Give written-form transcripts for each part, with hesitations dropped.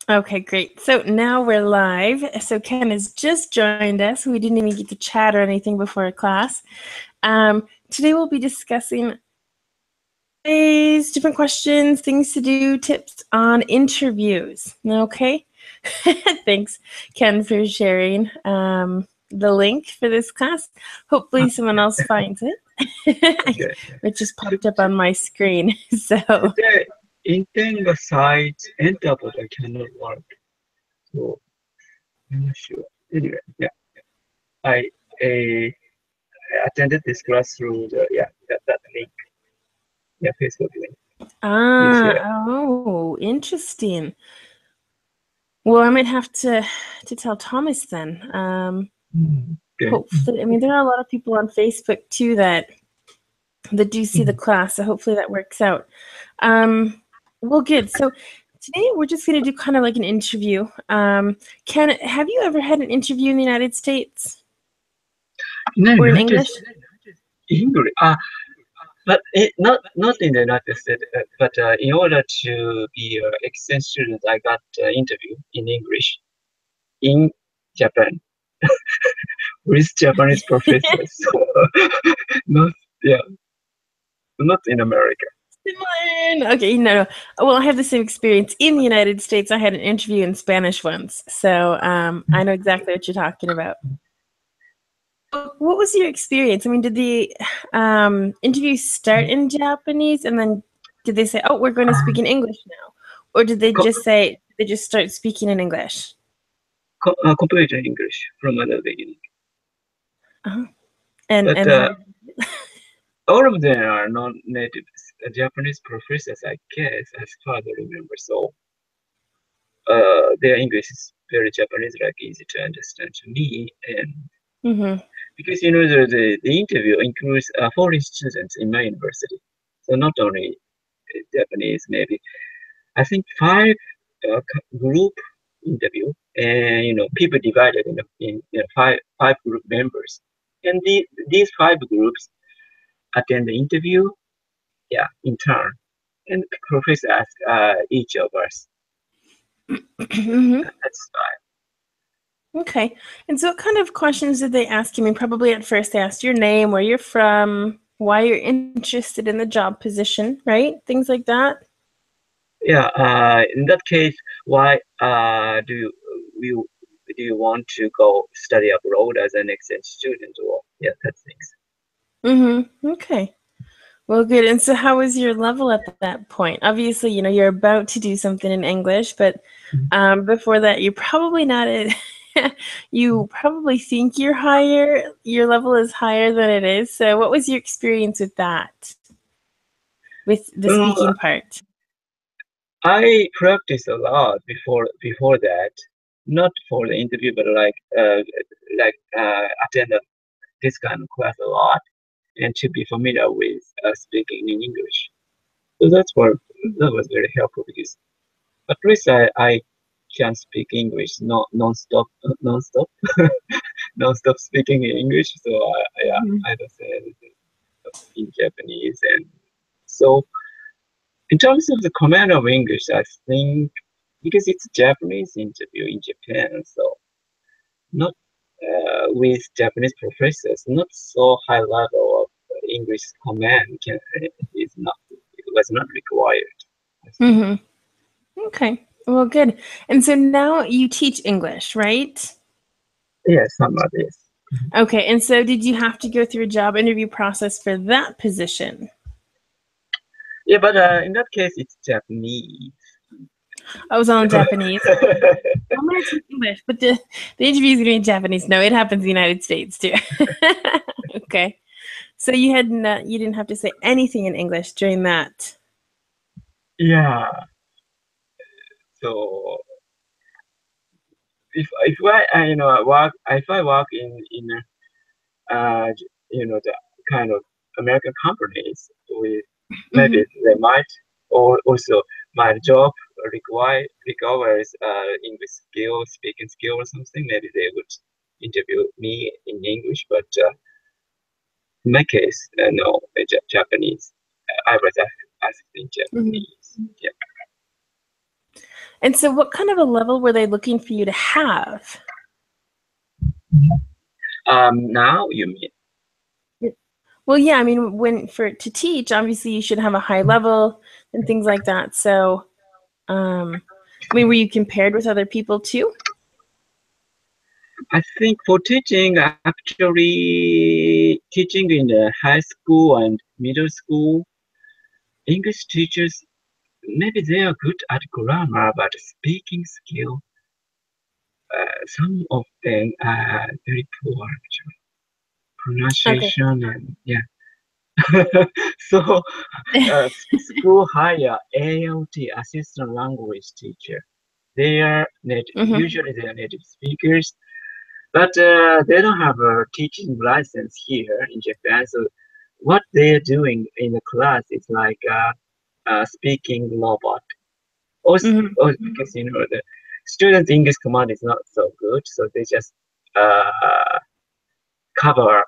Okay, great. So now we're live. So Ken has just joined us. We didn't even get to chat or anything before class. Today we'll be discussing different questions, things to do, tips on interviews. Okay. Thanks, Ken, for sharing the link for this class. Hopefully someone else finds it. Okay. It just popped up on my screen. So Today, intern the site enter but I cannot work. So I'm not sure. Anyway, yeah. I attended this class through that link. Yeah, Facebook link. oh, interesting. Well, I might have to tell Thomas then. Okay. Hopefully, I mean, there are a lot of people on Facebook too that do see the class, so hopefully that works out. Well, good. So today we're just going to do kind of like an interview. Ken, have you ever had an interview in the United States No, or in United English? English. But not in the United States. But in order to be an exchange student, I got interview in English in Japan with Japanese professors. So, not yeah, not in America. Similar. Okay, no. Well, I have the same experience in the United States. I had an interview in Spanish once, so I know exactly what you're talking about. What was your experience? I mean, did the interview start in Japanese, and then did they say, "Oh, we're going to speak in English now," or did they just say they just start speaking in English? Completely English from the beginning. Uh-huh. And But how? all of them are non-native Japanese professors, I guess, as far as I remember. So their English is very Japanese, like easy to understand to me. And because the interview includes foreign students in my university, so not only Japanese, maybe I think 5 group interview, and people divided in five group members, and these 5 groups attend the interview, in turn, and the professor asked each of us. That's fine. Okay. And so what kind of questions did they ask you? I mean, probably at first they asked your name, where you're from, why you're interested in the job position, right? Things like that. Yeah. In that case, why you do you want to go study abroad as an exchange student, or that things. Okay. Well, good. And so how was your level at that point? Obviously, you're about to do something in English, but before that, you're probably not you probably think your level is higher than it is. So what was your experience with that? With the speaking part? I practiced a lot before that, not for the interview, but attend this kind of class a lot, and to be familiar with speaking in English. So that was very helpful, because at least I can speak English non-stop, non-stop speaking in English. So I don't say anything in Japanese, and so in terms of the command of English, I think because it's a Japanese interview in Japan, so not with Japanese professors, not so high level of English command was not required. Okay. Well, good. And so now you teach English, right? Yes, some of this. Okay. And so did you have to go through a job interview process for that position? Yeah, but in that case, it's Japanese. I was all in Japanese. I'm going to teach English, but the interview is going to be in Japanese. No, it happens in the United States too. Okay. So you didn't have to say anything in English during that. Yeah. So if I work in the kind of American companies, with maybe they might, or also my job requires English skill, speaking skill or something. Maybe they would interview me in English, but in my case, no, Japanese. I was asked in Japanese. Yeah. And so what kind of a level were they looking for you to have? Now you mean? Well, yeah, I mean, when for to teach, obviously you should have a high level and things like that. So, I mean, were you compared with other people too? I think for teaching, actually, teaching in the high school and middle school, English teachers, maybe they are good at grammar, but speaking skill, some of them are very poor, actually. Okay. Pronunciation and yeah. So, school hire ALT, assistant language teacher. They are native, Hmm. usually they are native speakers, but they don't have a teaching license here in Japan. So what they're doing in the class is like a speaking robot. Hmm. Or because the students' English command is not so good, so they just uh, cover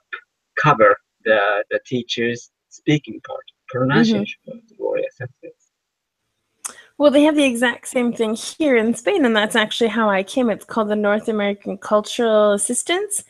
cover the teacher's speaking part, Hmm. pronunciation part, or acceptance. Well, they have the exact same thing here in Spain, and that's actually how I came. It's called the North American Cultural Assistance.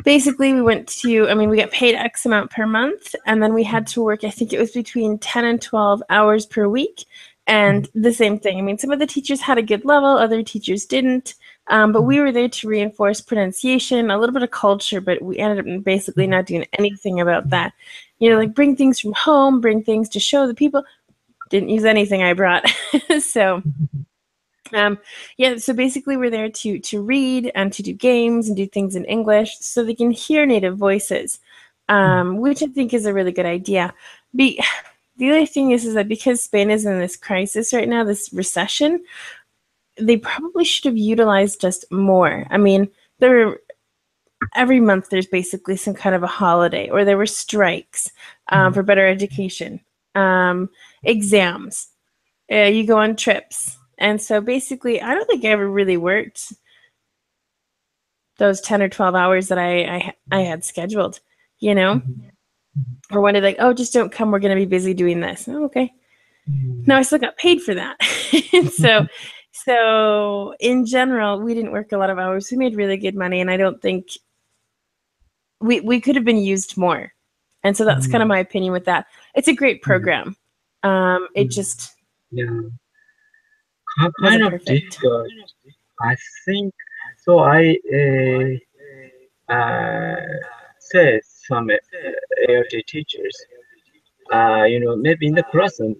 Basically, we went to, I mean, we got paid X amount per month, and then we had to work, I think it was between 10 and 12 hours per week. And the same thing. I mean, some of the teachers had a good level, other teachers didn't. But we were there to reinforce pronunciation, a little bit of culture, but we ended up basically not doing anything about that. Like bring things from home, bring things to show the people. Didn't use anything I brought. So um, yeah, so basically we're there to read and to do games and do things in English so they can hear native voices, which I think is a really good idea. Be the other thing is that because Spain is in this crisis right now, this recession, they probably should have utilized us more. I mean, there every month there's basically some kind of a holiday, or there were strikes for better education, exams. You go on trips. And so basically, I don't think I ever really worked those 10 or 12 hours that I had scheduled, you know? Or when they're like, oh, just don't come. We're going to be busy doing this. Oh, okay. No, I still got paid for that. so, so in general, we didn't work a lot of hours. We made really good money. And I don't think we could have been used more. And so that's kind of my opinion with that. It's a great program. It just Yeah, kind wasn't of perfect. difficult. I think so. I said some ALT teachers. Maybe in the classroom,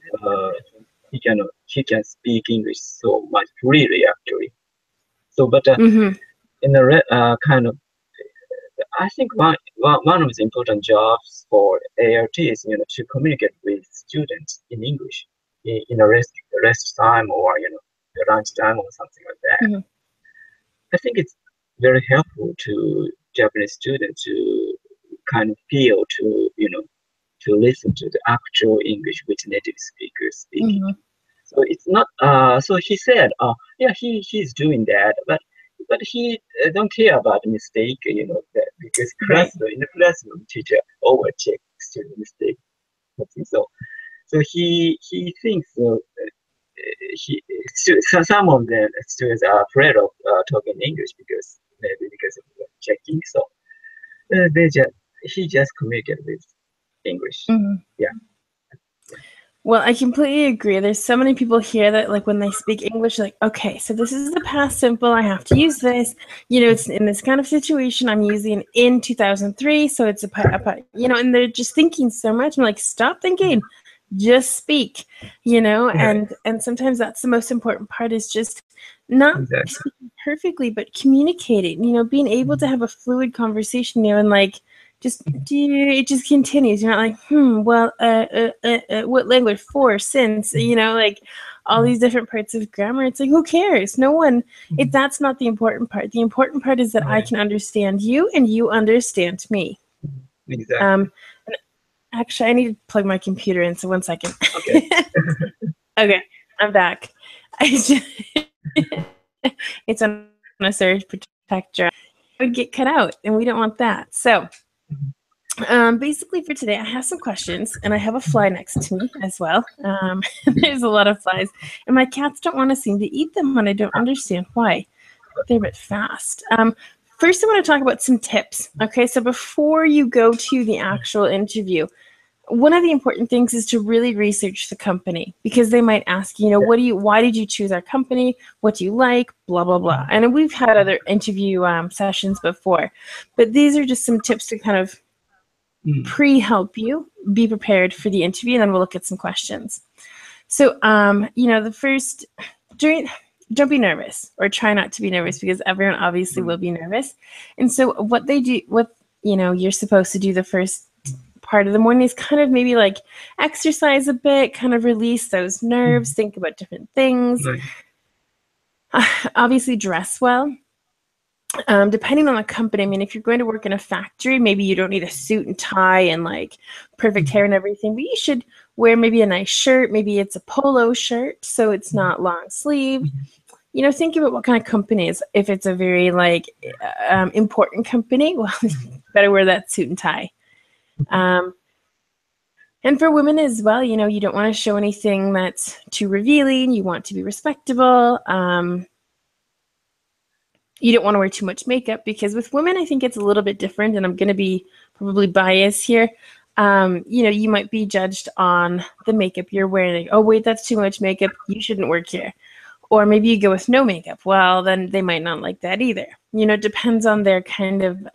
he can speak English so much freely actually. So, but Hmm. in the kind of, I think one of the important jobs for ALT is to communicate with students in English in a rest time or the lunch time or something like that. Hmm. I think it's very helpful to Japanese students to kind of feel to listen to the actual English which native speakers speaking. Hmm. So it's not. So he said, yeah, he's doing that, but he don't care about the mistake, that because Right. in the classroom, teacher overcheck student mistake. So he thinks he some of the students are afraid of talking English because maybe because of the checking. So they just he just communicate with English. Hmm. Yeah. Well, I completely agree. There's so many people here that, like, when they speak English, like, okay, so this is the past simple. I have to use this. It's in this kind of situation. I'm using in 2003, so it's and they're just thinking so much. I'm like, stop thinking, just speak. Right. And sometimes that's the most important part is just not Exactly. speaking perfectly, but communicating. Being able to have a fluid conversation. And like just it just continues. You're not like, well, what language for, since, like all these different parts of grammar. It's like, who cares? No one. That's not the important part. The important part is that I Right. can understand you and you understand me. Exactly. Um, Actually, I need to plug my computer in. So 1 second. Okay. Okay, I'm back. It's on a surge protector. It would get cut out, and we don't want that. So Basically for today, I have some questions, and I have a fly next to me as well. There's a lot of flies, and my cats don't want to seem to eat them, and I don't understand why. They're a bit fast. First, I want to talk about some tips. Okay, so before you go to the actual interview, one of the important things is to really research the company, because they might ask, why did you choose our company? What do you like? Blah, blah, blah. And we've had other interview sessions before, but these are just some tips to kind of pre-help you be prepared for the interview, and then we'll look at some questions. So, the first, don't be nervous, or try not to be nervous, because everyone obviously will be nervous. And so what you're supposed to do the first part of the morning is kind of maybe like exercise a bit, kind of release those nerves, think about different things. Obviously dress well. Depending on the company, I mean, if you're going to work in a factory, maybe you don't need a suit and tie and like perfect hair and everything, but you should wear maybe a nice shirt. Maybe it's a polo shirt, so it's not long sleeved. Think about what kind of company is. If it's a very like important company, well, better wear that suit and tie. And for women as well, you don't want to show anything that's too revealing. You want to be respectable. You don't want to wear too much makeup, because with women, I think it's a little bit different, and I'm going to be probably biased here. You might be judged on the makeup you're wearing. Like, oh, wait, that's too much makeup. You shouldn't work here. Or maybe you go with no makeup. Well, then they might not like that either. It depends on their kind of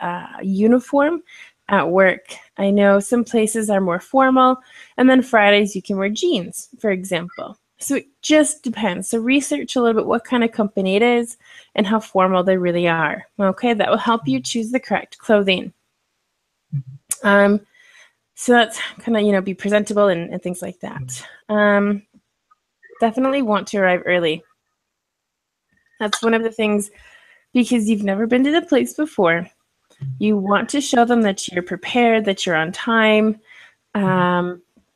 uniform at work. I know some places are more formal, and then Fridays you can wear jeans, for example. So it just depends. So research a little bit what kind of company it is and how formal they really are. Okay, that will help you choose the correct clothing. So that's kind of, be presentable and things like that. Definitely want to arrive early. That's one of the things, because you've never been to the place before. You want to show them that you're prepared, that you're on time.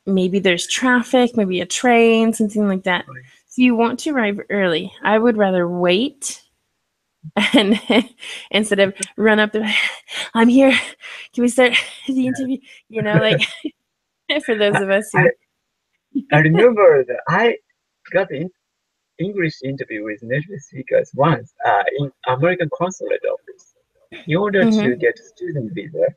Maybe there's traffic, maybe a train, something like that. So you want to arrive early. I would rather wait and instead of run up there, I'm here. Can we start the interview? Like for those of us who I remember that I got the English interview with native speakers once in American consulate office. In order to get student visa,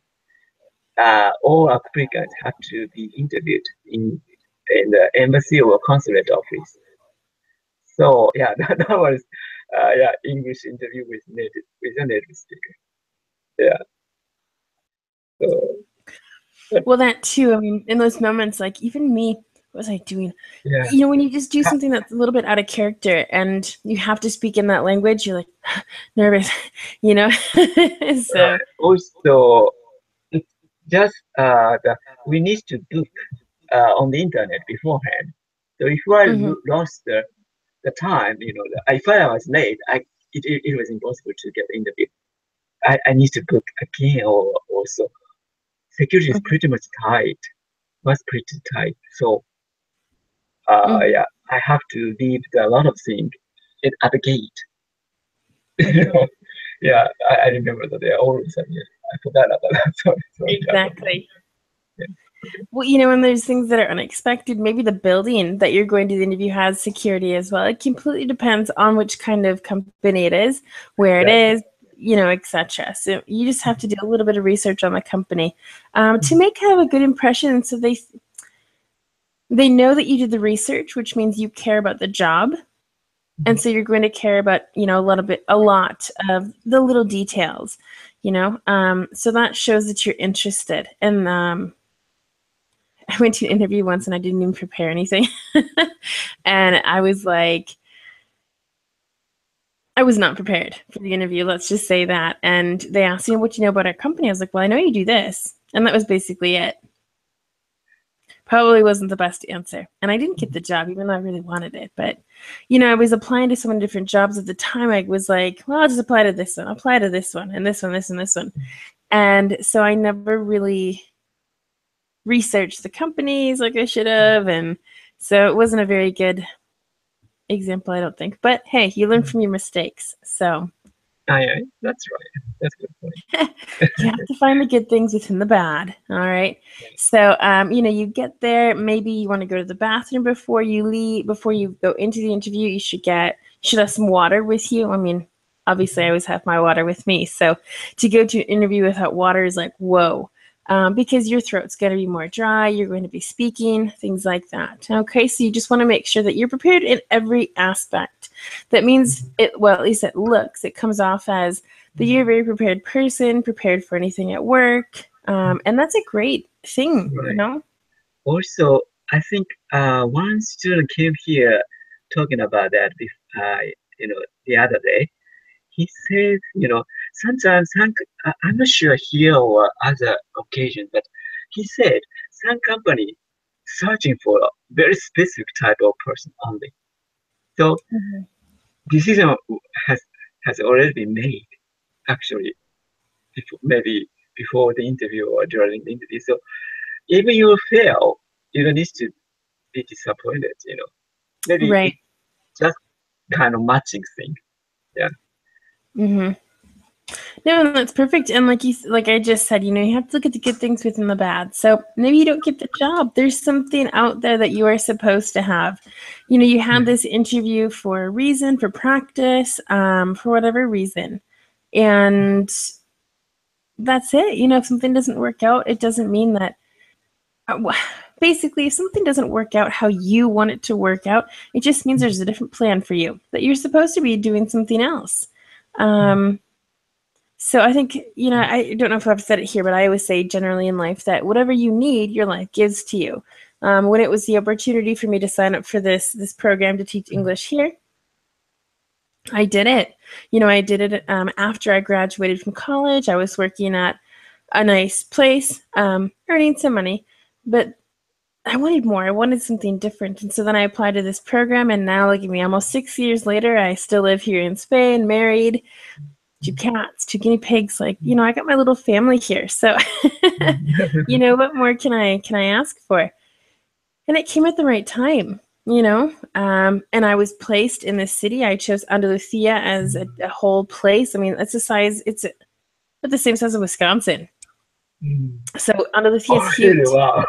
all applicants have to be interviewed in the embassy or consulate office. So yeah, that was English interview with a native speaker. Yeah. So, well, that too. I mean, in those moments, like even me, what was I doing? yeah. When you just do something that's a little bit out of character and you have to speak in that language, you're like nervous, So Also, it's just we need to book on the internet beforehand. So if I lost the time, if I was late, it was impossible to get the interview. I need to book again, or also security is pretty much tight, was pretty tight. So yeah, I have to leave a lot of things at the gate. Yeah, I remember that they are always I forgot about that. Sorry. Exactly. Well, and there's things that are unexpected. Maybe the building that you're going to the interview has security as well. It completely depends on which kind of company it is, where it is, etc. So you just have to do a little bit of research on the company to make kind of a good impression. So they know that you did the research, which means you care about the job. And so you're going to care about, a lot of the little details, so that shows that you're interested. And I went to an interview once and I didn't even prepare anything. And I was like, I was not prepared for the interview. Let's just say that. And they asked me, what do you know about our company? I was like, well, I know you do this. And that was basically it. Probably wasn't the best answer. And I didn't get the job, even though I really wanted it. But, I was applying to so many different jobs at the time. I was like, well, I'll just apply to this one, apply to this one, and this one, this, and this one. And so I never really researched the companies like I should have. And so it wasn't a very good example, I don't think. But hey, you learn from your mistakes. So Yeah, that's right. That's a good point. You have to find the good things within the bad. All right. So, you get there. Maybe you want to go to the bathroom before you leave, before you go into the interview. You should have some water with you. I mean, obviously, I always have my water with me. So, to go to an interview without water is like, whoa, because your throat's going to be more dry. You're going to be speaking, things like that. Okay. So, you just want to make sure that you're prepared in every aspect. That means at least it looks, it comes off as that you're a very prepared person, prepared for anything at work. And that's a great thing, Right. Also, I think one student came here talking about that, the other day. He said, sometimes I'm not sure here or other occasions, but he said some company searching for a very specific type of person only. So Mhm. decision has has already been made, actually, maybe before the interview or during the interview. So even you fail, you don't need to be disappointed. Maybe Right. it's just kind of matching thing. Yeah. Mm-hmm. No, that's perfect. And like I just said, you have to look at the good things within the bad. So maybe you don't get the job. There's something out there that you are supposed to have. You had this interview for a reason, for practice, for whatever reason. And that's it. If something doesn't work out, it doesn't mean that basically, if something doesn't work out how you want it to work out, it just means there's a different plan for you, that you're supposed to be doing something else. So I think, I don't know if I've said it here, but I always say generally in life that whatever you need, your life gives to you. When it was the opportunity for me to sign up for this program to teach English here, I did it. I did it after I graduated from college. I was working at a nice place, earning some money, but I wanted more. I wanted something different. And so then I applied to this program, and now, look at me, almost 6 years later, I still live here in Spain, married, 2 cats, 2 guinea pigs. I got my little family here. So, what more can I ask for? And it came at the right time, and I was placed in this city. I chose Andalusia as a whole place. I mean, it's about the same size as Wisconsin. So Andalusia is Oh, really? huge. Wow.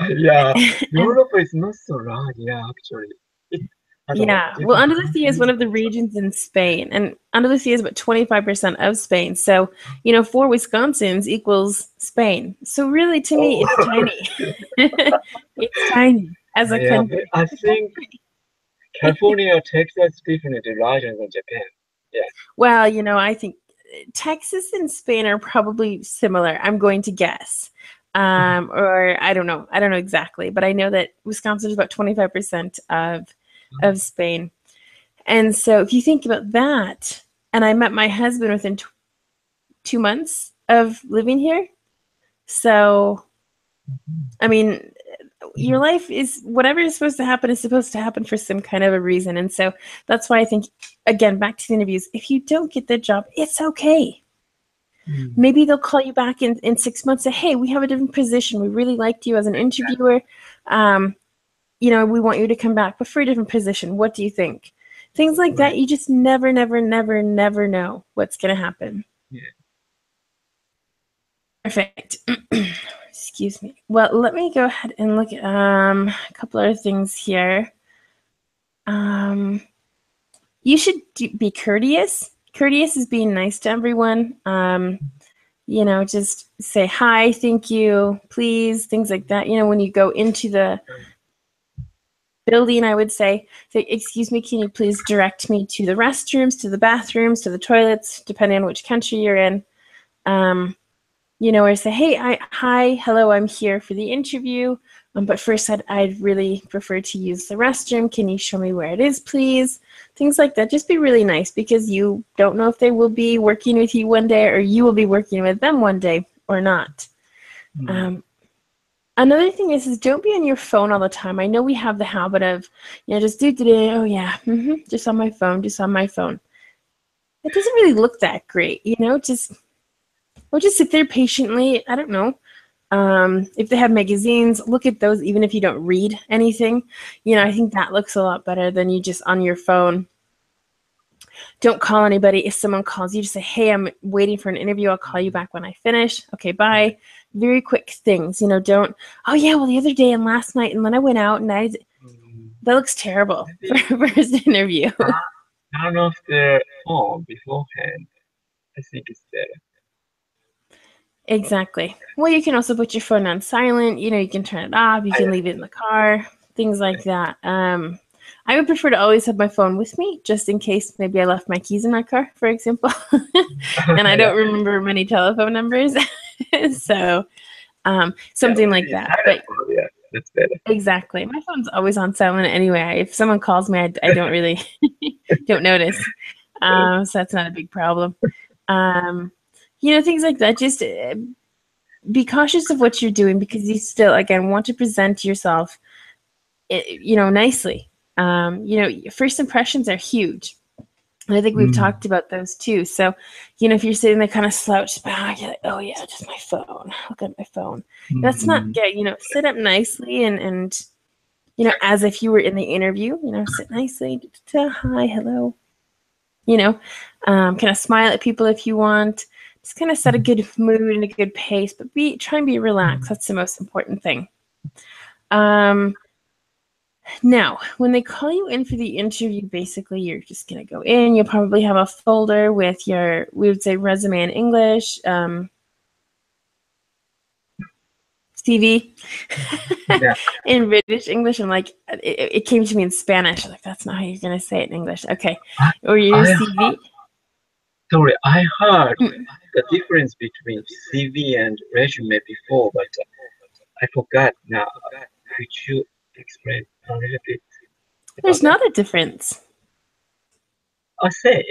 Yeah. And Europe is not so large. Yeah, actually. It has a yeah, well, different Andalusia is countries. one of the regions in Spain, and Andalusia is about 25% of Spain. So, 4 Wisconsins equals Spain. So, really, to me, it's Oh, tiny. It's tiny as a yeah. But country. I think California or Texas is definitely larger than Japan. Yeah. Well, I think Texas and Spain are probably similar, I'm going to guess. Or I don't know. I don't know exactly, but I know that Wisconsin is about 25% of Spain. And so if you think about that, and I met my husband within 2 months of living here. So, I mean, your life is whatever is supposed to happen for some kind of a reason. And so that's why I think, again, back to the interviews, if you don't get the job, it's okay. Maybe they'll call you back in 6 months and say, hey, we have a different position. We really liked you as an interviewer. We want you to come back, but for a different position. What do you think? Things like that, you just never, never, never, never know what's going to happen. Yeah. Perfect. Excuse me. Well, let me go ahead and look at a couple other things here. You should be courteous. Courteous is being nice to everyone. Just say hi, thank you, please, things like that. When you go into the building, I would say, excuse me, can you please direct me to the restrooms, to the bathrooms, to the toilets, depending on which country you're in. Or say, hey, hi, hello, I'm here for the interview. But first, I'd really prefer to use the restroom. Can you show me where it is, please? Things like that. Just be really nice, because you don't know if they will be working with you one day, or you will be working with them one day or not. Another thing is don't be on your phone all the time. I know we have the habit of, just oh yeah, just on my phone, just on my phone. It doesn't really look that great, just sit there patiently. I don't know. If they have magazines, look at those, even if you don't read anything. I think that looks a lot better than you just on your phone. Don't call anybody. If someone calls you, just say, hey, I'm waiting for an interview. I'll call you back when I finish. Okay, bye. Very quick things. You know, don't, oh, yeah, well, the other day and last night, and then I went out and that looks terrible for a first interview. Turn off the phone beforehand. I think it's better. Exactly. Well, you can also put your phone on silent. You know, you can turn it off. You can leave it in the car. Things like that. I would prefer to always have my phone with me, just in case maybe I left my keys in my car, for example, and I don't remember many telephone numbers. So something like that. But Yeah, that's better. exactly, my phone's always on silent anyway. If someone calls me, I don't really don't notice. So that's not a big problem. You know, things like that. Just be cautious of what you're doing because you still, again, want to present yourself, you know, nicely. You know, first impressions are huge. And I think we've talked about those too. So, you know, if you're sitting there kind of slouched back, you're like, oh yeah, just my phone. Look at my phone. That's not good. You know, sit up nicely and, you know, as if you were in the interview, you know, sit nicely. Hi, hello. You know, kind of smile at people if you want. Just kind of set a good mood and a good pace, but try and be relaxed. That's the most important thing. Now, when they call you in for the interview, basically you're just going to go in. You'll probably have a folder with your, we would say, resume in English, CV in British English. And like, it came to me in Spanish. Like, that's not how you're going to say it in English. Okay. Or your CV. Sorry, I heard the difference between CV and resume before, but I forgot now. Could you explain a little bit? There's not a difference. Same.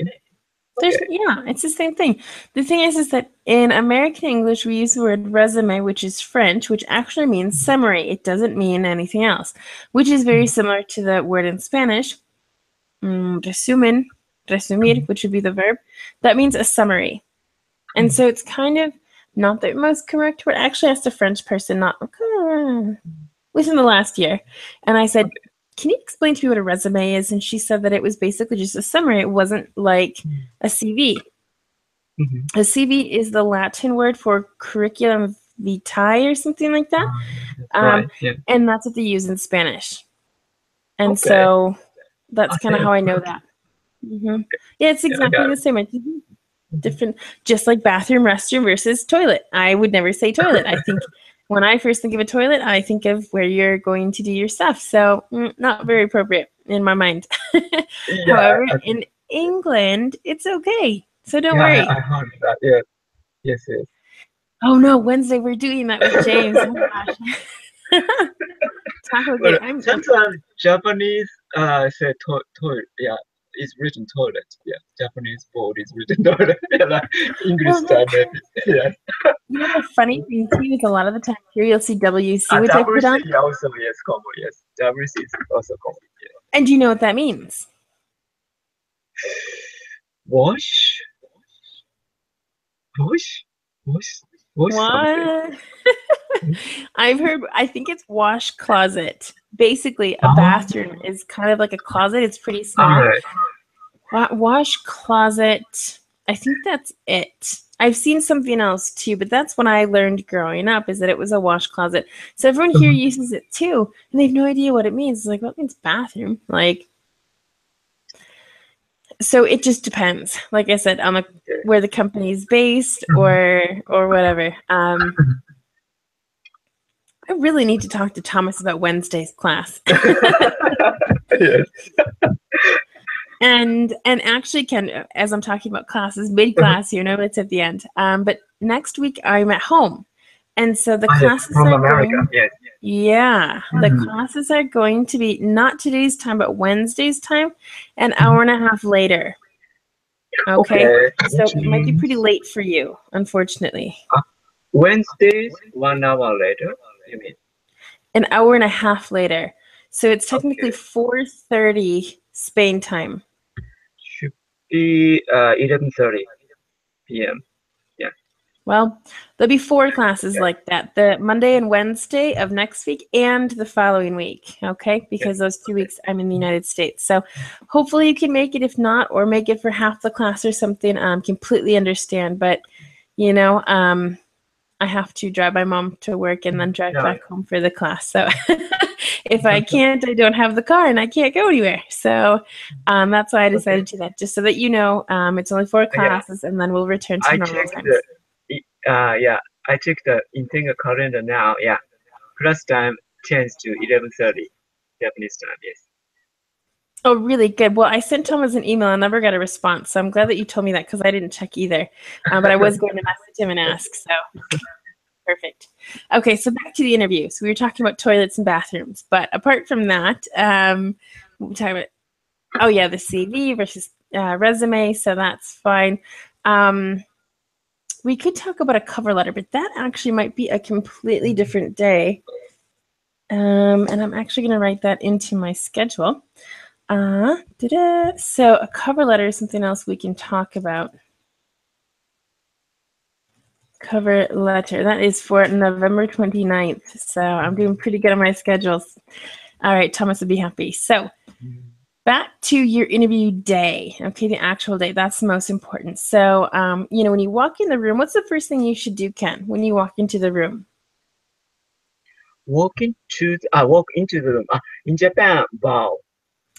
Yeah, it's the same thing. The thing is that in American English, we use the word resume, which is French, which actually means summary. It doesn't mean anything else, which is very similar to the word in Spanish, resumir, which would be the verb. That means a summary. And so it's kind of not the most correct word. I actually asked a French person within the last year, and I said, can you explain to me what a resume is? And she said that it was basically just a summary. It wasn't like a CV. A CV is the Latin word for curriculum vitae or something like that. And that's what they use in Spanish. And so that's kind of how I know that. Yeah, it's exactly the same. Different, just like bathroom, restroom versus toilet. I would never say toilet. I think when I first think of a toilet, I think of where you're going to do your stuff. So not very appropriate in my mind. However, in England, it's okay. So don't worry. I heard that. Yeah. Yes. Oh no, Wednesday we're doing that with James. Oh gosh. Sometimes Japanese say toilet. Yeah, it's written toilet. Yeah, Japanese board is written toilet. Yeah, like English standard. Yeah. You know the funny thing too is a lot of the time here you'll see WC, which I put on. WC also yes, common. Yes, WC is also common. Yeah. And do you know what that means? Wash. What? I've heard, I think it's wash closet. Basically, a bathroom is kind of like a closet. It's pretty small. Wash closet. I think that's it. I've seen something else too, but that's when I learned growing up is that it was a wash closet. So everyone here uses it too, and they have no idea what it means. It's like, what means bathroom? Like, so it just depends. Like I said, on where the company is based or whatever. I really need to talk to Thomas about Wednesday's class. Yes. And actually, Ken, as I'm talking about classes, mid-class here, no, it's at the end. But next week I'm at home, and so the classes from America. Yes. Yeah, the classes are going to be not today's time, but Wednesday's time, an hour and a half later. Okay. So it might be pretty late for you, unfortunately. Wednesdays, 1 hour later. You mean? An hour and a half later. So it's technically 4:30 Spain time. Should be 11:30 p.m. Yeah. Well, there'll be 4 classes like that, the Monday and Wednesday of next week and the following week, okay? Because those 2 weeks I'm in the United States. So hopefully you can make it. If not, or make it for half the class or something, completely understand. But, you know, I have to drive my mom to work and then drive back home for the class. So if I can't, I don't have the car and I can't go anywhere. So that's why I decided to do that, just so that you know, it's only 4 classes and then we'll return to normal times. I checked the Integra calendar now. Yeah, class time changed to 11:30 Japanese time. Yes. Oh, really good. Well, I sent Thomas an email. I never got a response. So I'm glad that you told me that, because I didn't check either. But I was going to message him and ask. So perfect. Okay, so back to the interview. So we were talking about toilets and bathrooms. But apart from that, we're talking about, oh, yeah, the CV versus resume. So that's fine. We could talk about a cover letter, but that actually might be a completely different day. And I'm actually going to write that into my schedule. So a cover letter is something else we can talk about. Cover letter. That is for November 29th. So I'm doing pretty good on my schedules. All right, Thomas would be happy. So back to your interview day. Okay, the actual day. That's the most important. So, you know, when you walk in the room, what's the first thing you should do, Ken, when you walk into the room? Walk into the room. In Japan, bow.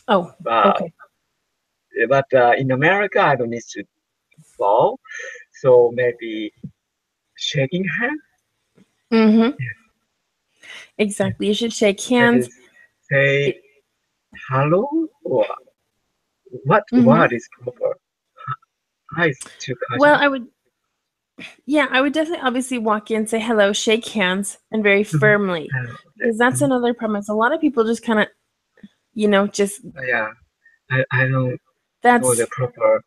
Oh, okay. But in America, I don't need to bow. So maybe shaking hand. Mm-hmm. Exactly. You should shake hands. Say hello, or what word is proper? Hi is too casual. Well, I would definitely obviously walk in, say hello, shake hands, and very firmly. Because that's another problem. Is a lot of people just kind of, you know, just. Yeah, I don't know the proper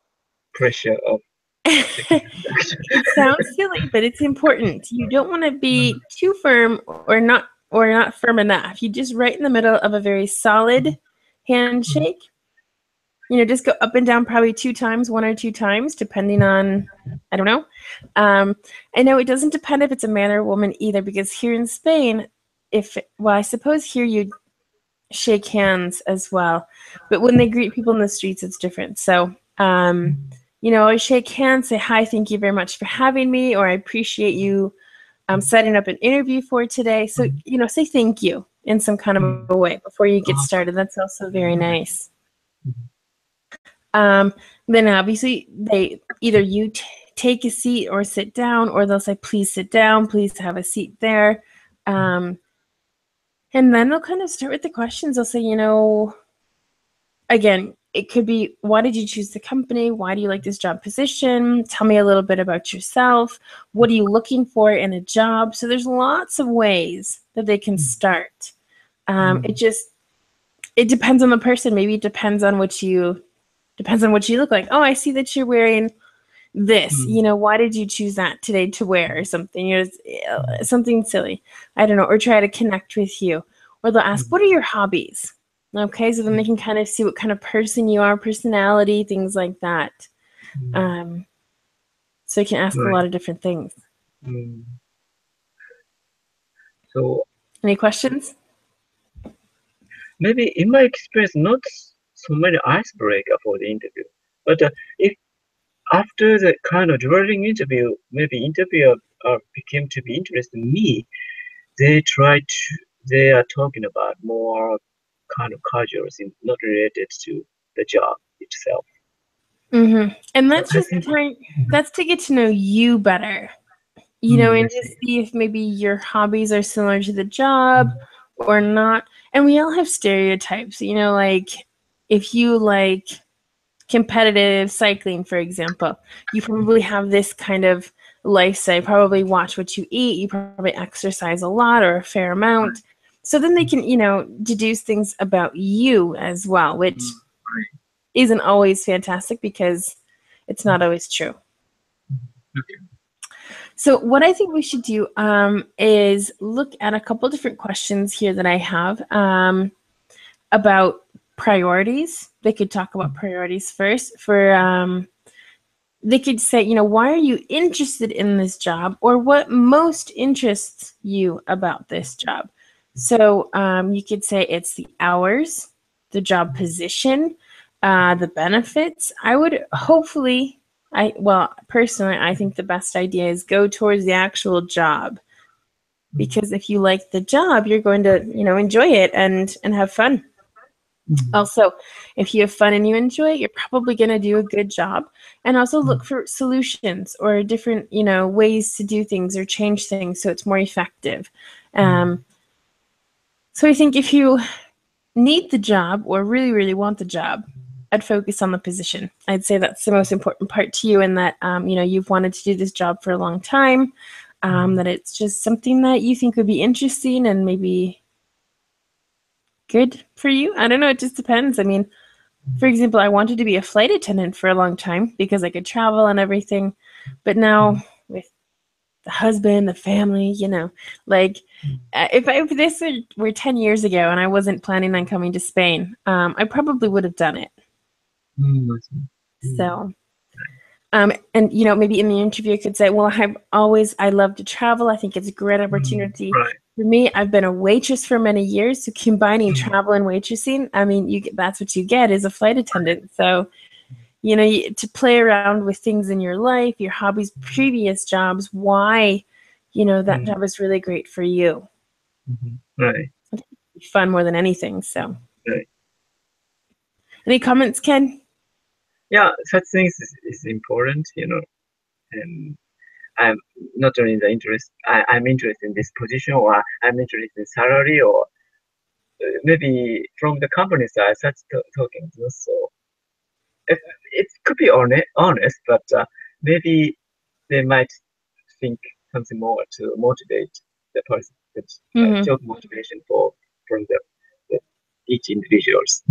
pressure of. It sounds silly, but it's important. You don't want to be too firm or not firm enough. You just right in the middle of a very solid handshake. You know, just go up and down probably 2 times, 1 or 2 times, depending on, I don't know. I know it doesn't depend if it's a man or a woman either, because here in Spain, I suppose here you shake hands as well, but when they greet people in the streets, it's different. So, you know, I shake hands, say hi, thank you very much for having me, or I appreciate you setting up an interview for today. So, you know, say thank you in some kind of a way before you get started. That's also very nice. Then obviously either you take a seat or sit down, or they'll say, please sit down, please have a seat there. And then they'll kind of start with the questions. They'll say, you know, again, it could be, why did you choose the company? Why do you like this job position? Tell me a little bit about yourself. What are you looking for in a job? So there's lots of ways that they can start. It depends on the person. Maybe it depends on what you look like. Oh, I see that you're wearing this. You know, why did you choose that today to wear, or something? You know, something silly. I don't know. Or try to connect with you. Or they'll ask, what are your hobbies? Okay, so then they can kind of see what kind of person you are, personality, things like that. So you can ask a lot of different things. So, any questions? Maybe in my experience, not so many icebreaker for the interview. But if after the kind of drilling interview, maybe interviewer became to be interested in me, they are talking about more kind of casual things, not related to the job itself. And that's just that's to get to know you better, you know, and just see if maybe your hobbies are similar to the job or not. And we all have stereotypes, you know, like if you like competitive cycling, for example, you probably have this kind of lifestyle. You probably watch what you eat. You probably exercise a lot or a fair amount. So then they can, you know, deduce things about you as well, which isn't always fantastic because it's not always true. So what I think we should do is look at a couple different questions here that I have about priorities. They could talk about priorities first for they could say, why are you interested in this job, or what most interests you about this job? So you could say it's the hours, the job position, the benefits. I would hopefully, personally, I think the best idea is go towards the actual job, because if you like the job, you're going to, enjoy it and have fun. Also, if you have fun and you enjoy it, you're probably going to do a good job. And also look for solutions or different, ways to do things or change things so it's more effective. So I think if you need the job or really, really want the job, I'd focus on the position. I'd say that's the most important part to you, and that, you've wanted to do this job for a long time, that it's just something that you think would be interesting and maybe good for you. I don't know. It just depends. I mean, for example, I wanted to be a flight attendant for a long time because I could travel and everything. But now with the husband, the family, like if this were 10 years ago and I wasn't planning on coming to Spain, I probably would have done it. So, and, maybe in the interview I could say, well, I love to travel. I think it's a great opportunity. Right. For me, I've been a waitress for many years, so combining travel and waitressing, I mean, that's what you get as a flight attendant. So, to play around with things in your life, your hobbies, previous jobs, why, that job is really great for you. Right. Fun more than anything. So, Right. Any comments, Ken? Yeah, such things is important, and I'm not only I'm interested in this position, or I'm interested in salary, or maybe from the company side, such talking. So it could be honest, but maybe they might think something more to motivate the person, job motivation from the each individuals.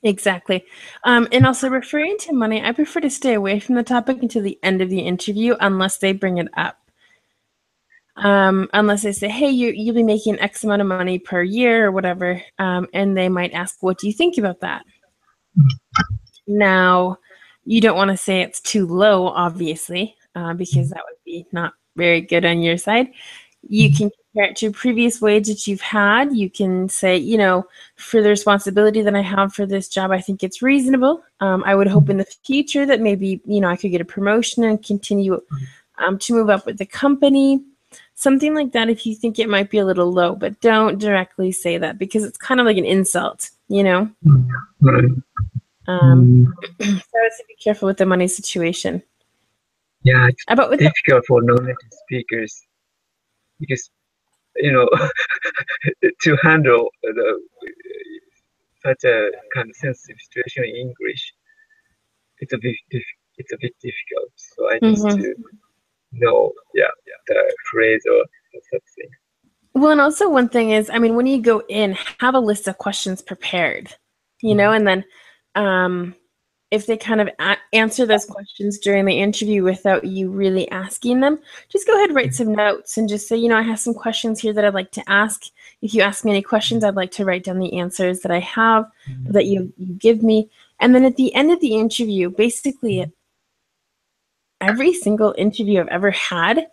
Exactly. And also referring to money, I prefer to stay away from the topic until the end of the interview unless they bring it up. Unless they say, hey, you'll be making X amount of money per year or whatever, and they might ask, what do you think about that? Now, you don't want to say it's too low, obviously, because that would be not very good on your side. You can compare it to previous wage that you've had. You can say, for the responsibility that I have for this job, I think it's reasonable. I would hope in the future that maybe, I could get a promotion and continue to move up with the company. Something like that if you think it might be a little low, but don't directly say that because it's kind of like an insult, Right. So I would say be careful with the money situation. Yeah, it's difficult for non-native speakers because to handle such a kind of sensitive situation in English, it's a bit difficult. So I need to know, the phrase or something. Well, and also one thing is, I mean, when you go in, have a list of questions prepared, and then if they kind of answer those questions during the interview without you really asking them, just go ahead and write some notes and just say, I have some questions here that I'd like to ask. If you ask me any questions, I'd like to write down the answers that I have, that you give me. And then at the end of the interview, basically every single interview I've ever had,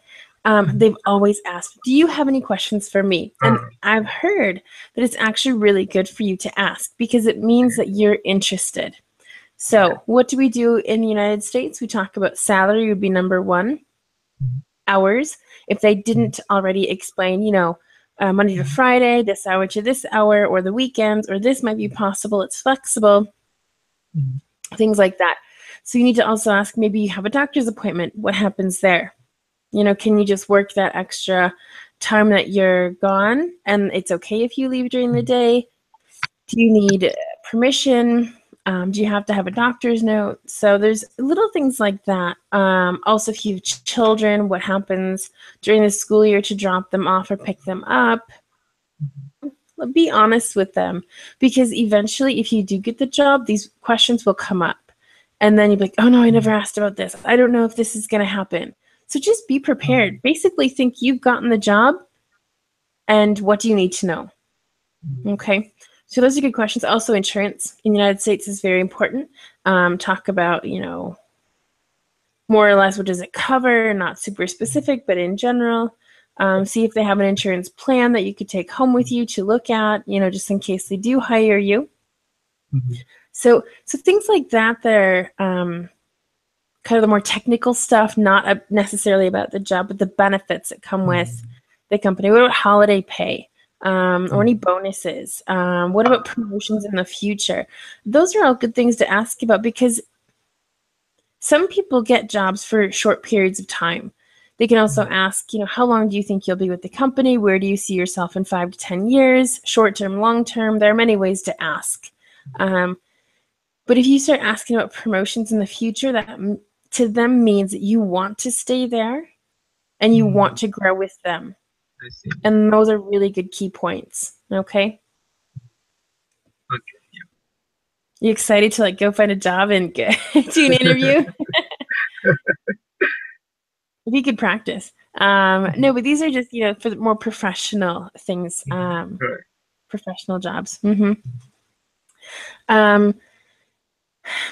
they've always asked, do you have any questions for me? And I've heard that it's actually really good for you to ask because it means that you're interested. So what do we do in the United States? We talk about salary would be number one. Hours, if they didn't already explain, Monday to Friday, this hour to this hour, or the weekends, or this might be possible, it's flexible, things like that. So you need to also ask, maybe you have a doctor's appointment. What happens there? Can you just work that extra time that you're gone and it's okay if you leave during the day? Do you need permission? Do you have to have a doctor's note? So there's little things like that. Also, if you have children, what happens during the school year to drop them off or pick them up? Be honest with them, because eventually if you do get the job, these questions will come up. And then you'll be like, oh no, I never asked about this. I don't know if this is going to happen. So just be prepared. Basically think you've gotten the job and what do you need to know? Okay. So those are good questions. Also, insurance in the United States is very important. Talk about, more or less what does it cover, not super specific, but in general. See if they have an insurance plan that you could take home with you to look at, just in case they do hire you. Mm-hmm. So things like that, they're kind of the more technical stuff, not necessarily about the job, but the benefits that come with the company. What about holiday pay? Or any bonuses? What about promotions in the future? Those are all good things to ask about, because some people get jobs for short periods of time. They can also ask, how long do you think you'll be with the company? Where do you see yourself in 5 to 10 years? Short term, long term. There are many ways to ask. But if you start asking about promotions in the future, that to them means that you want to stay there and you want to grow with them. I see. And those are really good key points. Okay. Okay. You excited to go find a job and do an interview? If you could practice. No, but these are just, for the more professional things, Right. professional jobs. I'm trying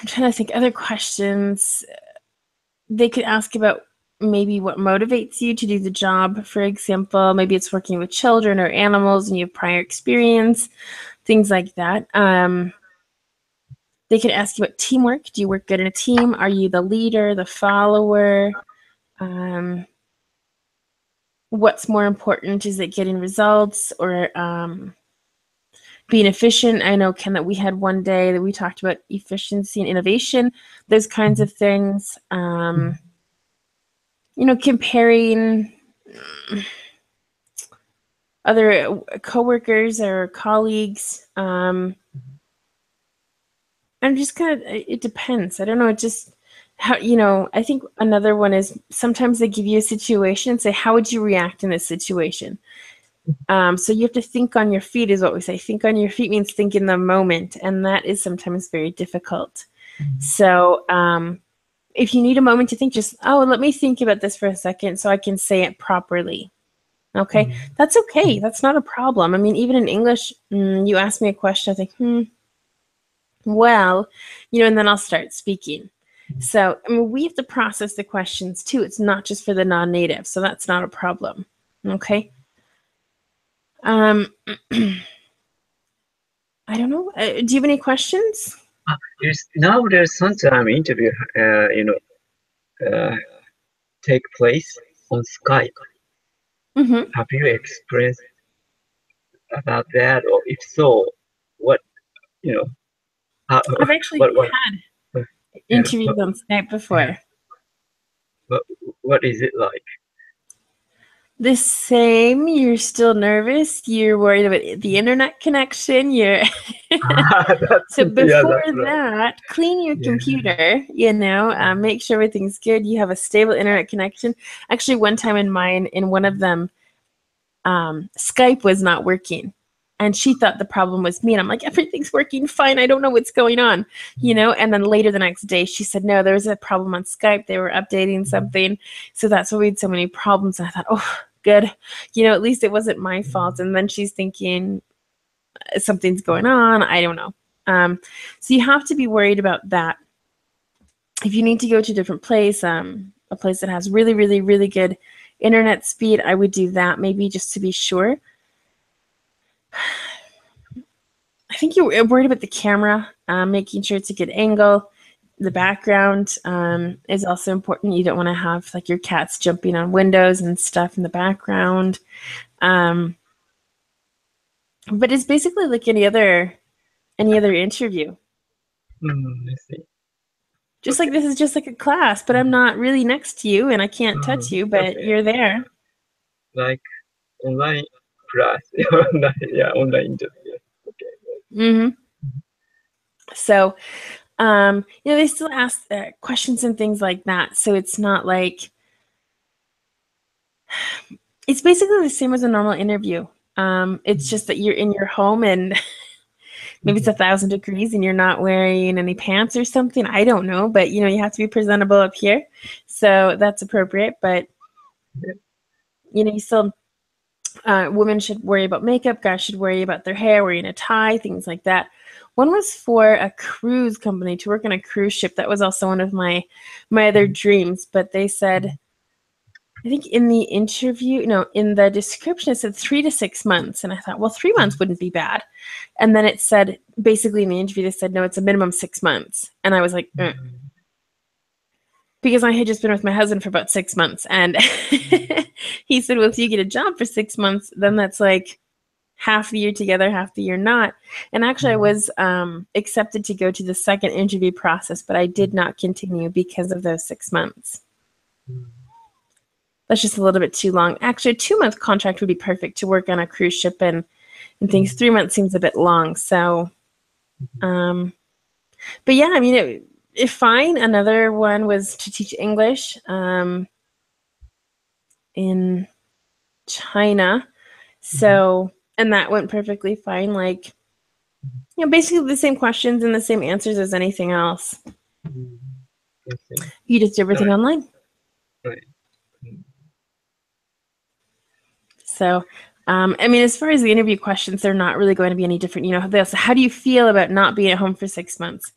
to think other questions. They could ask about maybe what motivates you to do the job. For example, maybe it's working with children or animals and you have prior experience, things like that. They could ask you about teamwork. Do you work good in a team? Are you the leader, the follower? What's more important? Is it getting results or being efficient? I know, Ken, that we had one day that we talked about efficiency and innovation, those kinds of things. Comparing other coworkers or colleagues. And just kind of, it depends. I don't know. It just, how, I think another one is sometimes they give you a situation and say, how would you react in this situation? So you have to think on your feet is what we say. Think on your feet means think in the moment. And that is sometimes very difficult. So if you need a moment to think, just, let me think about this for a second so I can say it properly. Okay. That's okay. That's not a problem. I mean, even in English, you ask me a question, I think, well, and then I'll start speaking. So, I mean, we have to process the questions too. It's not just for the non-native. So that's not a problem. Okay. I don't know. Do you have any questions? Now there's sometime interview, take place on Skype. Have you experienced about that, or if so, what I've actually had interviews on Skype before. What is it like? The same. You're still nervous. You're worried about the internet connection. So before that, clean your computer. Make sure everything's good. You have a stable internet connection. Actually, one time in one of them, Skype was not working, and she thought the problem was me. And I'm like, everything's working fine. I don't know what's going on, And then later the next day, she said, no, there was a problem on Skype. They were updating something, so that's why we had so many problems. And I thought, oh, good, at least it wasn't my fault. And then she's thinking something's going on. I don't know. So you have to be worried about that. If you need to go to a different place, a place that has really, really, really good internet speed, I would do that, maybe just to be sure. I think you're worried about the camera, making sure it's a good angle. The background is also important. You don't want to have your cats jumping on windows and stuff in the background. But it's basically like any other interview. I see. Just like this is just like a class, but I'm not really next to you and I can't touch you, but you're there. Like online class, online interview. Okay. So, they still ask questions and things like that. So it's not like, it's basically the same as a normal interview. It's just that you're in your home and maybe it's 1,000 degrees and you're not wearing any pants or something. I don't know, but you have to be presentable up here. So that's appropriate. But, you still, women should worry about makeup. Guys should worry about their hair, wearing a tie, things like that. One was for a cruise company, to work on a cruise ship. That was also one of my other dreams. But they said, I think in the interview, no, in the description, it said 3 to 6 months. And I thought, well, 3 months wouldn't be bad. And then it said, basically in the interview, they said, no, it's a minimum 6 months. And I was like, because I had just been with my husband for about 6 months. And he said, well, if you get a job for 6 months, then that's like half the year together, half the year not. And actually, I was accepted to go to the second interview process, but I did not continue because of those 6 months. That's just a little bit too long. Actually, a 2-month contract would be perfect to work on a cruise ship and things. 3 months seems a bit long. So, but yeah, I mean, if fine. Another one was to teach English in China. So, and that went perfectly fine. Like, basically the same questions and the same answers as anything else. You just do everything online. Right. So, I mean, as far as the interview questions, they're not really going to be any different. They'll say, how do you feel about not being at home for 6 months?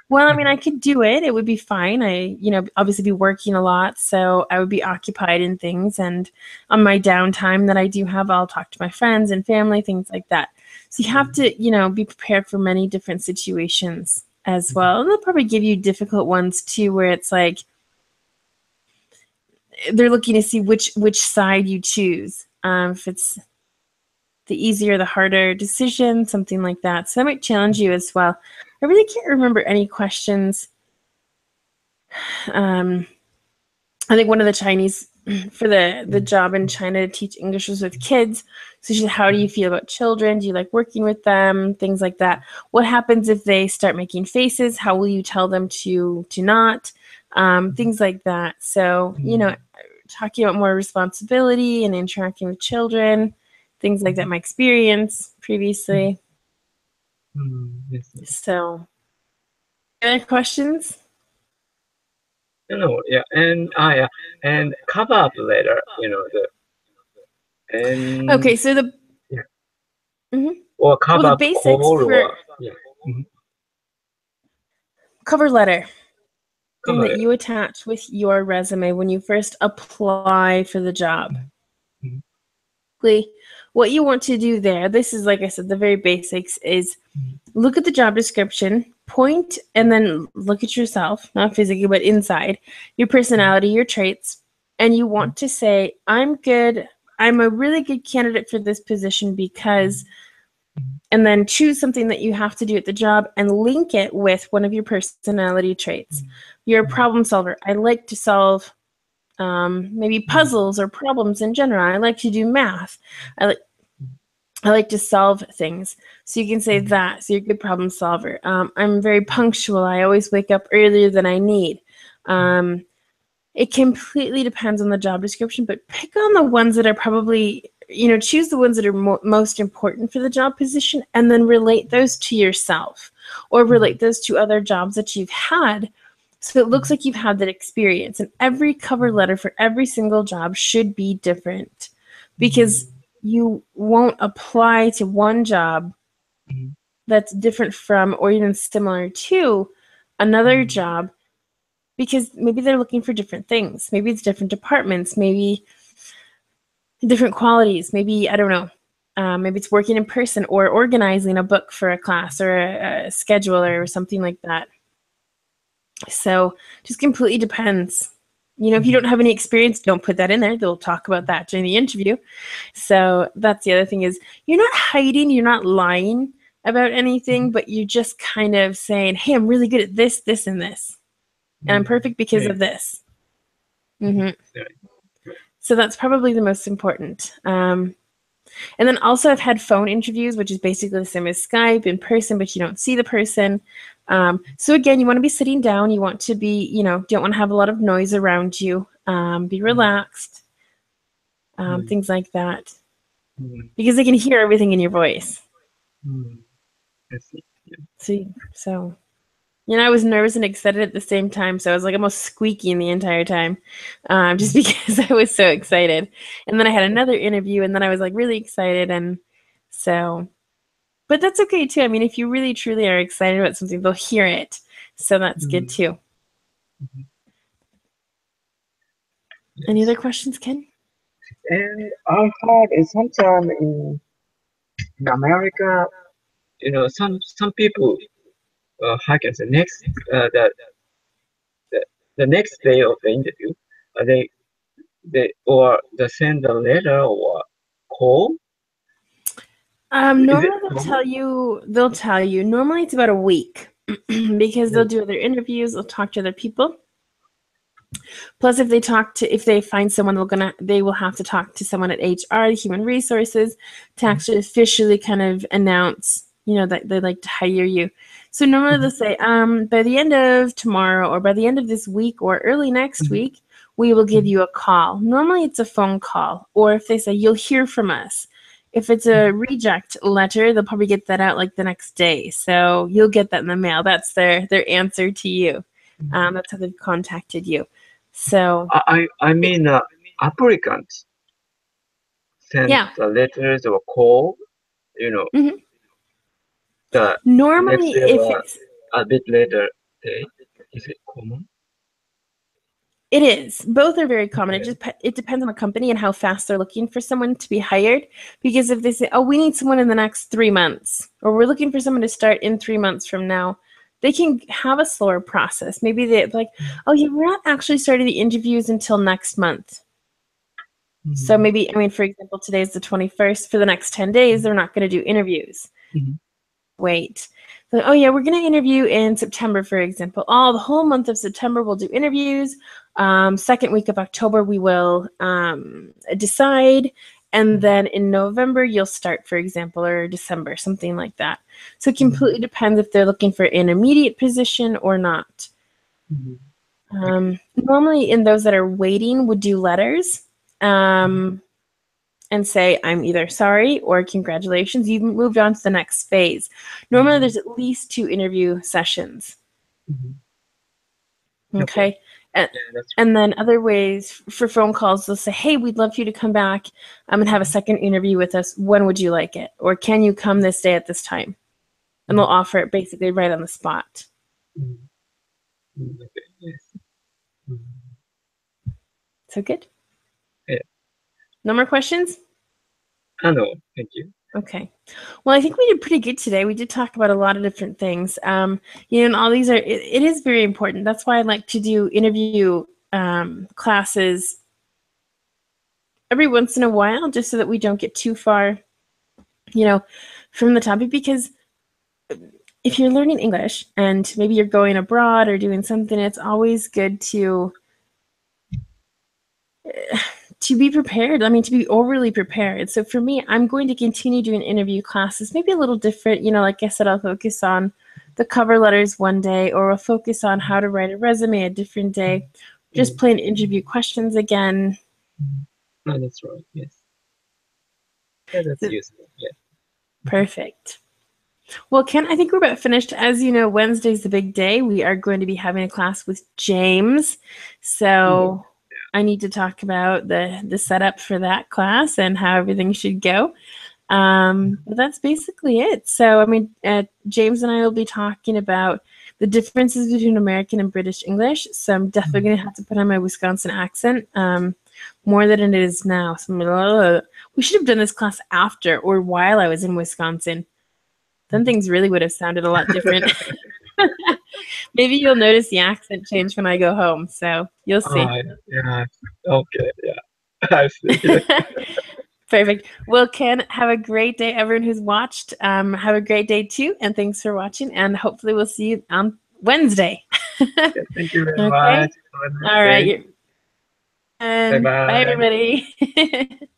Well, I mean, I could do it. It would be fine. I, obviously be working a lot, so I would be occupied in things. And on my downtime that I do have, I'll talk to my friends and family, things like that. So you have to, be prepared for many different situations as well. And they'll probably give you difficult ones too, where it's like they're looking to see which side you choose. If it's the easier, the harder decision, something like that. So that might challenge you as well. I really can't remember any questions. I think one of the Chinese for the job in China to teach English was with kids. So she said, how do you feel about children? Do you like working with them? Things like that. What happens if they start making faces? How will you tell them to not? Things like that. So, talking about more responsibility and interacting with children, things like that, my experience previously. So, any other questions? No, yeah, and cover up letter, and Okay, so the or cover the up basics call, for or cover letter, thing cover that letter. you attach with your resume when you first apply for the job. What you want to do there, this is, like I said, the very basics, is look at the job description, point, and then look at yourself, not physically, but inside, your personality, your traits, and you want to say, I'm a really good candidate for this position because, and then choose something that you have to do at the job and link it with one of your personality traits. You're a problem solver. I like to solve maybe puzzles or problems in general. I like to do math. I like to solve things. So you can say that. So you're a good problem solver. I'm very punctual. I always wake up earlier than I need. It completely depends on the job description, but pick on the ones that are probably, choose the ones that are most important for the job position, and then relate those to yourself or relate those to other jobs that you've had. So it looks like you've had that experience. And every cover letter for every single job should be different, because you won't apply to one job that's different from or even similar to another job, because maybe they're looking for different things. Maybe it's different departments, maybe different qualities. Maybe, I don't know, maybe it's working in person or organizing a book for a class or a scheduler or something like that. So just completely depends. If you don't have any experience, don't put that in there. They'll talk about that during the interview. So that's the other thing, is you're not hiding, you're not lying about anything, but you're just kind of saying, hey, I'm really good at this, this, and this. And I'm perfect because of this. So that's probably the most important. And then also I've had phone interviews, which is basically the same as Skype, in person, but you don't see the person. So again, you want to be sitting down. You want to be, don't want to have a lot of noise around you. Be relaxed. Things like that. Because they can hear everything in your voice. So, I was nervous and excited at the same time. So I was like almost squeaking the entire time, just because I was so excited. And then I had another interview, and then I was like really excited. And so, But that's okay too. I mean, if you really truly are excited about something, they'll hear it. So that's good too. Mhm. Any Yes. other questions, Ken? And I heard sometime in America, some people, how can I say, the, the next day of the interview, they send a letter or call. Is it Normally common? they'll tell you. Normally it's about a week because they'll Mm, do other interviews, they'll talk to other people. Plus, if they find someone, they will have to talk to someone at HR, human resources, to mm, actually officially kind of announce, that they'd like to hire you. So normally they'll mhm, say, by the end of tomorrow or by the end of this week or early next mhm, week, we will give mhm, you a call. Normally it's a phone call, or if they say you'll hear from us. If it's a mhm, reject letter, they'll probably get that out like the next day. So you'll get that in the mail. That's their answer to you. mhm. That's how they've contacted you. So I mean, applicants send yeah. the letters or call, you know, hmm the next Normally, day if or it's a bit later day. Is it common? it is both are very common. Okay. It depends on the company and how fast they're looking for someone to be hired. Because if they say, "Oh, we need someone in the next 3 months," or "We're looking for someone to start in 3 months from now," they can have a slower process. Maybe they're like, "Oh, yeah, we're not actually starting the interviews until next month." So Mm-hmm. maybe, I mean, for example, today is the 21st. For the next 10 days, they're not going to do interviews. Mm-hmm. Wait. So, oh yeah, we're going to interview in September, for example. The whole month of September we'll do interviews. Second week of October we will decide, and then in November you'll start, for example, or December, something like that. So it Mm-hmm. completely depends if they're looking for an immediate position or not. Mm-hmm. Okay. Normally, in those that are waiting, would do letters. Um, and say, I'm either sorry or congratulations, you've moved on to the next phase. Normally, Mm-hmm. there's at least 2 interview sessions. Mm-hmm. Okay. Okay. And, Yeah, that's and then other ways for phone calls, they'll say, hey, we'd love for you to come back and have a right. second interview with us. When would you like it? Or can you come this day at this time? And they'll Mm-hmm. offer it basically right on the spot. Mm-hmm. Mm-hmm. Okay. Yes. Mm-hmm. So good. Yeah. No more questions? Hello. Thank you. Okay. Well, I think we did pretty good today. We did talk about a lot of different things. And all these it is very important. That's why I like to do interview classes every once in a while, just so that we don't get too far, you know, from the topic. Because if you're learning English and maybe you're going abroad or doing something, it's always good to be prepared. I mean, to be overly prepared. So for me, I'm going to continue doing interview classes, maybe a little different. Like I said, I'll focus on the cover letters one day, or I'll focus on how to write a resume a different day, just Mm-hmm. plain interview questions again. Mm-hmm. No, that's right. Yes. Yeah, that's So, useful. Yeah. Mm-hmm. perfect. Well, Ken, I think we're about finished. As you know, Wednesday's the big day. We are going to be having a class with James. Oh, So I need to talk about the setup for that class and how everything should go. But that's basically it. So, I mean, James and I will be talking about the differences between American and British English. So, I'm definitely mm-hmm. going to have to put on my Wisconsin accent more than it is now. So, we should have done this class after or while I was in Wisconsin. Then things really would have sounded a lot different. Maybe you'll notice the accent change when I go home. So, you'll see. Yeah. Okay. Yeah. I see. Yeah. Perfect. Well, Ken, have a great day, everyone who's watched. Have a great day too, and thanks for watching. And hopefully, we'll see you on Wednesday. Yeah. Thank you very much. Okay. Have a nice All right. day. Bye And bye, bye. everybody.